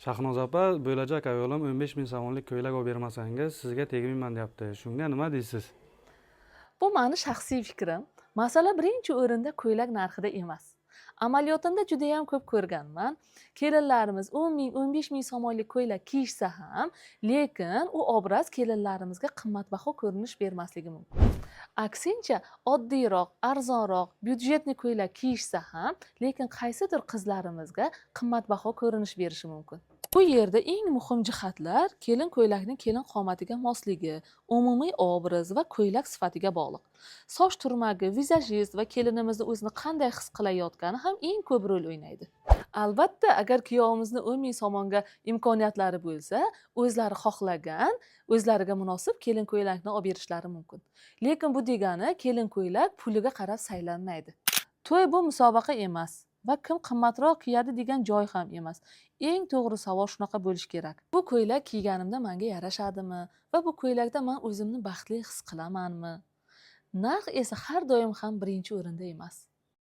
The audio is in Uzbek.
Shahnoz opa, bo'lajak ayolim 15 ming so'mlik ko'ylak olib bermasangiz, sizga tegmayman deyapti. Shunga nima deysiz? Bu mani shaxsiy fikrim. Masala birinchi o'rinda ko'ylak narxida emas. Amaliyotimda juda ham ko'p ko'rganman. Kelinlarimiz 10 ming, 15 ming so'mlik ko'ylak kiyishsa ham, lekin u obraz kelinlarimizga qimmatbaho ko'rinish bermasligi mumkin. Aksincha, oddiyroq, arzonroq, byudjetli ko'ylak kiyishsa ham, lekin qaysidir qizlarimizga qimmatbaho ko'rinish berishi mumkin. Bu yerda eng muhim jihatlar kelin ko'ylakning kelin qomatiga mosligi, umumiy obraz va ko'ylak sifatiga bog'liq. Soch turmagi, vizajist va kelinimizni o'zini qanday his qilayotgani ham eng ko'p rol o'ynaydi. Albatta, agar kuyovimizni 10 ming so'monga imkoniyatlari bo'lsa, o'zlari xohlagan, o'zlariga munosib kelin ko'ylakni olib berishlari mumkin. Lekin bu degani kelin ko'ylak puliga qarab saylanmaydi. To'y bu musobaqa emas va kim qimmatroq kiyadi degan joy ham emas. Eng to'g'ri savol shunaqa bo'lishi kerak. Bu ko'ylak kiyganimda menga yarashadimi va bu ko'ylakda men o'zimni baxtli his qilamanmi? Narx esa har doim ham birinchi o'rinda emas.